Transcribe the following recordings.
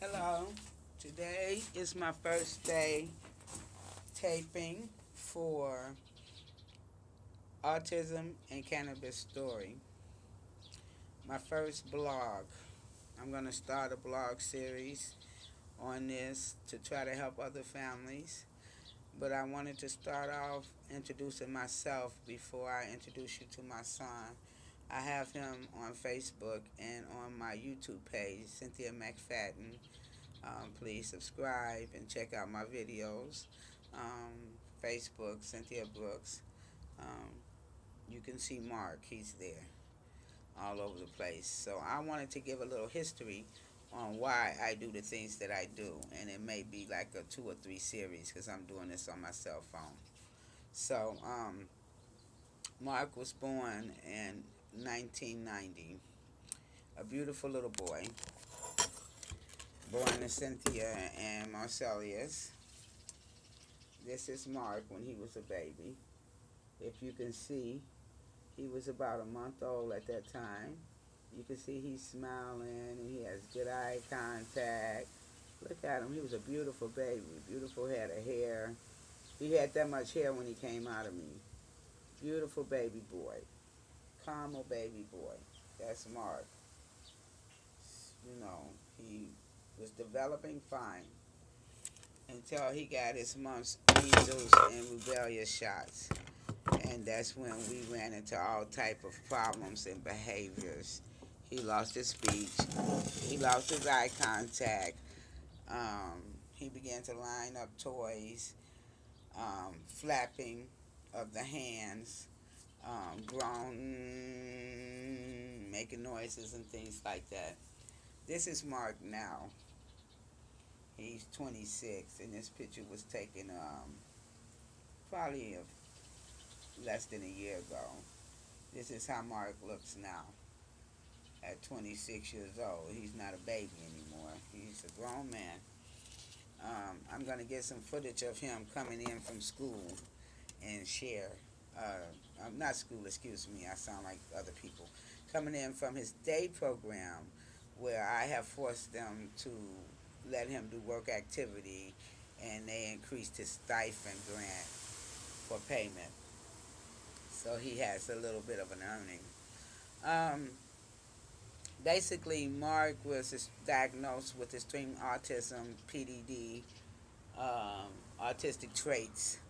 Hello. Today is my first day taping for Autism and Cannabis Story. My first blog. I'm going to start a blog series on this to try to help other families. But I wanted to start off introducing myself before I introduce you to my son. I have him on Facebook and on my YouTube page, Cynthia McFadden. Please subscribe and check out my videos. Facebook, Cynthia Brooks. Um, you can see Mark, he's there all over the place. So I wanted to give a little history on why I do the things that I do. And it may be like a 2 or 3 series because I'm doing this on my cell phone. So Mark was born in 1990. A beautiful little boy, born to Cynthia and Marcellus. This is Mark when he was a baby. If you can see, he was about a month old at that time. You can see he's smiling and he has good eye contact. Look at him. He was a beautiful baby. Beautiful head of hair. He had that much hair when he came out of me. Beautiful baby boy. Caramel baby boy. That's Mark. You know, he was developing fine until he got his mumps, measles, and rubella shots. And that's when we ran into all type of problems and behaviors. He lost his speech. He lost his eye contact. He began to line up toys, flapping of the hands, groaning, making noises and things like that. This is Mark now. He's 26, and this picture was taken probably less than a year ago. This is how Mark looks now at 26 years old. He's not a baby anymore. He's a grown man. I'm going to get some footage of him coming in from school and share. Not school, excuse me. I sound like other people. Coming in from his day program where I have forced them to let him do work activity, and they increased his stipend grant for payment. So he has a little bit of an earning. Basically, Mark was diagnosed with extreme autism, PDD, autistic traits.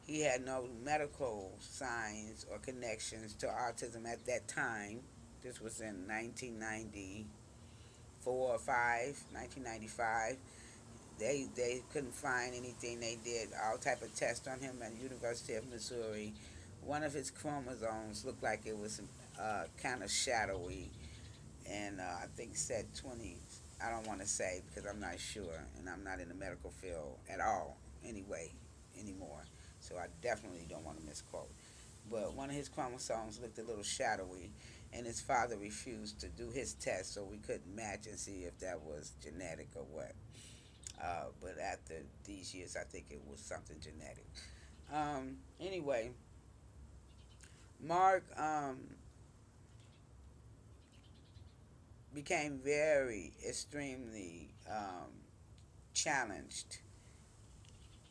He had no medical signs or connections to autism at that time. This was in 1994 or 5, 1995. They couldn't find anything. They did all type of tests on him at the University of Missouri. One of his chromosomes looked like it was kind of shadowy, and I think said 20. I don't want to say because I'm not sure, and I'm not in the medical field at all anymore. So I definitely don't want to misquote. But one of his chromosomes looked a little shadowy, and his father refused to do his test, so we couldn't match and see if that was genetic or what. But after these years, I think it was something genetic. Anyway, Mark became very extremely challenged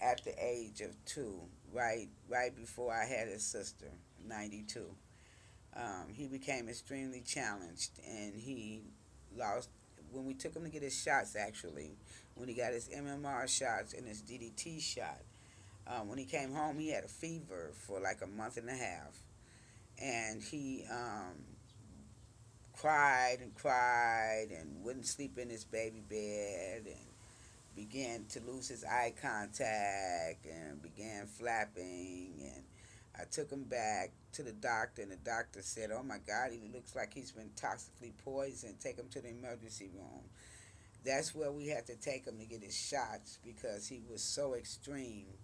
at the age of 2, right before I had his sister, 92. He became extremely challenged, and he lost when we took him to get his shots. Actually, when he got his MMR shots and his DDT shot, when he came home, he had a fever for like a month and a half, and he cried and wouldn't sleep in his baby bed, and began to lose his eye contact and began flapping. And I took him back to the doctor, and the doctor said, "Oh my God, he looks like he's been toxically poisoned. Take him to the emergency room." That's where we had to take him to get his shots because he was so extreme.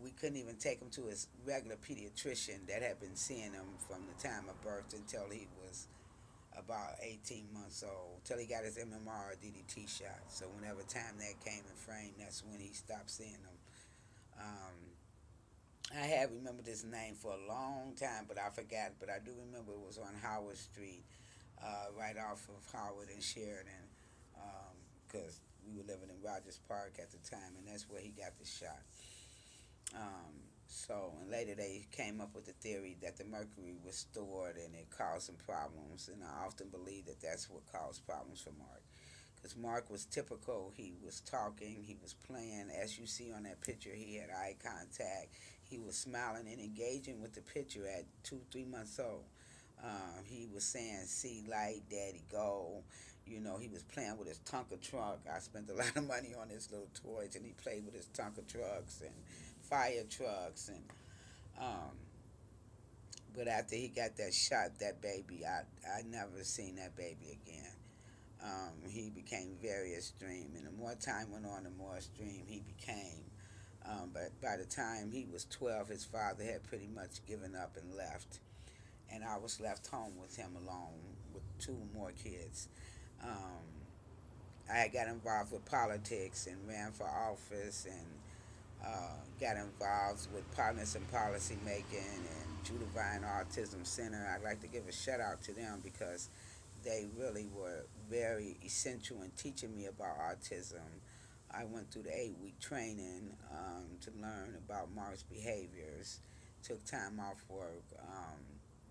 We couldn't even take him to his regular pediatrician that had been seeing him from the time of birth until he was about 18 months old, till he got his MMR or DDT shot. So whenever time that came in frame, that's when he stopped seeing them. I have remembered his name for a long time, but I forgot. But I do remember it was on Howard Street. right off of Howard and Sheridan, because we were living in Rogers Park at the time, and that's where he got the shot. And later they came up with the theory that the mercury was stored and it caused some problems. And I often believe that that's what caused problems for Mark. Because Mark was typical. He was talking, he was playing. As you see on that picture, he had eye contact. He was smiling and engaging with the picture at 2, 3 months old. He was saying, "See light, daddy, go." He was playing with his Tonka truck. I spent a lot of money on his little toys, and he played with his Tonka trucks and fire trucks. Um, but after he got that shot, that baby, I never seen that baby again. He became very extreme, and the more time went on, the more extreme he became. But by the time he was 12, his father had pretty much given up and left, and I was left home with him alone with two more kids. Um, I got involved with politics and ran for office and got involved with partners in policy making and Judavine Autism Center. I'd like to give a shout out to them because they really were very essential in teaching me about autism. I went through the 8-week training to learn about Mark's behaviors, took time off work.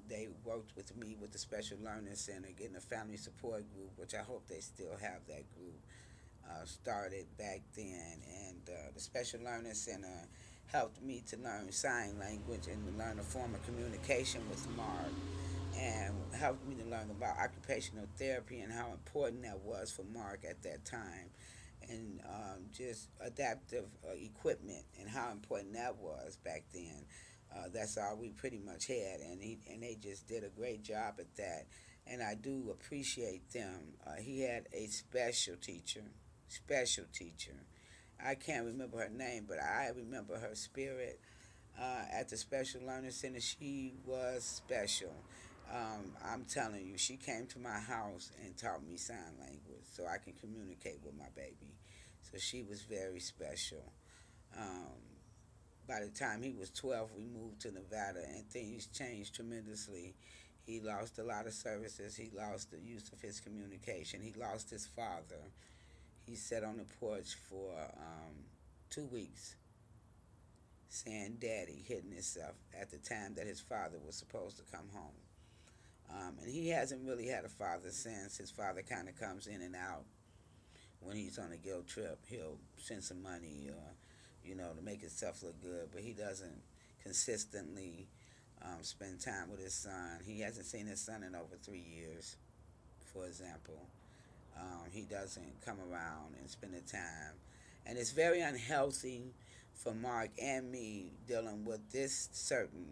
They worked with me with the Special Learning Center, getting a family support group, which I hope they still have that group. Started back then, and the Special Learning Center helped me to learn sign language and to learn a form of communication with Mark, and helped me to learn about occupational therapy and how important that was for Mark at that time, and just adaptive equipment and how important that was back then. That's all we pretty much had, and they just did a great job at that, and I do appreciate them. He had a special teacher. I can't remember her name, but I remember her spirit at the Special Learning Center. She was special. I'm telling you, she came to my house and taught me sign language so I can communicate with my baby. So she was very special. Um, by the time he was 12, we moved to Nevada, and things changed tremendously. He lost a lot of services. He lost the use of his communication. He lost his father. He sat on the porch for 2 weeks saying "daddy," hitting himself at the time that his father was supposed to come home. And he hasn't really had a father since. His father kind of comes in and out. When he's on a guilt trip, he'll send some money or, to make himself look good, but he doesn't consistently spend time with his son. He hasn't seen his son in over 3 years, for example. He doesn't come around and spend the time. And it's very unhealthy for Mark and me dealing with this certain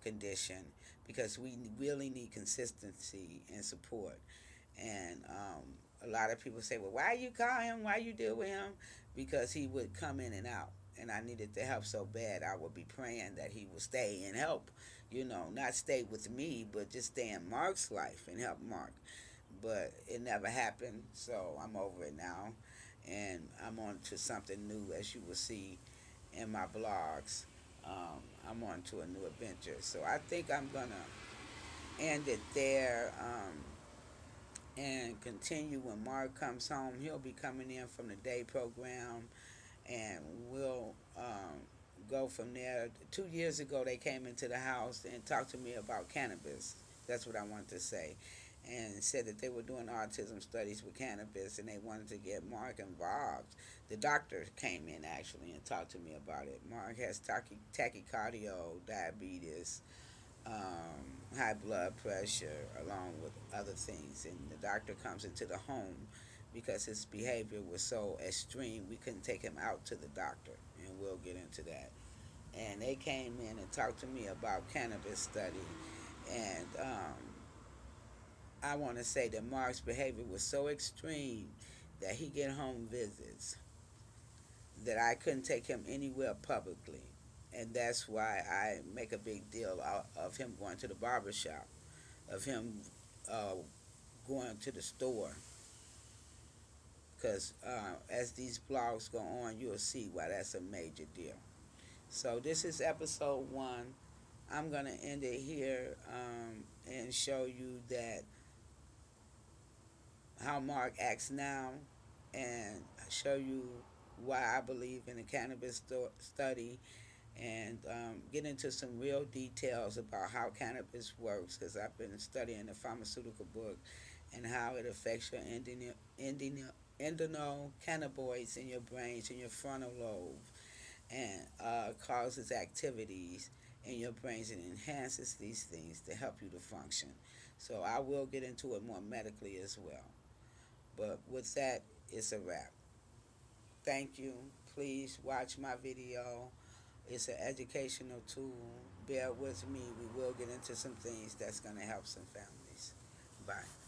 condition because we really need consistency and support. And a lot of people say, well, why you call him? Why you deal with him? Because he would come in and out. And I needed the help so bad, I would be praying that he would stay and help. Not stay with me, but just stay in Mark's life and help Mark. But it never happened, so I'm over it now. And I'm on to something new, as you will see in my blogs. I'm on to a new adventure. So I think I'm going to end it there and continue when Mark comes home. He'll be coming in from the day program, and we'll go from there. 2 years ago, they came into the house and talked to me about cannabis. That's what I wanted to say. And said that they were doing autism studies with cannabis and they wanted to get Mark involved. The doctor came in actually and talked to me about it. Mark has tachycardia, diabetes, high blood pressure, along with other things. And the doctor comes into the home because his behavior was so extreme, we couldn't take him out to the doctor. And we'll get into that. And they came in and talked to me about cannabis study. And I want to say that Mark's behavior was so extreme that he get home visits that I couldn't take him anywhere publicly. And that's why I make a big deal out of him going to the barber shop, of him going to the store. Because as these blogs go on, you'll see why that's a major deal. So this is episode 1. I'm going to end it here and show you that how Mark acts now, and show you why I believe in the cannabis study, and get into some real details about how cannabis works, because I've been studying the pharmaceutical book and how it affects your endocannabinoids in your brains, in your frontal lobe, and causes activities in your brains and enhances these things to help you to function. So I will get into it more medically as well. But with that, it's a wrap. Thank you. Please watch my video. It's an educational tool. Bear with me. We will get into some things that's going to help some families. Bye.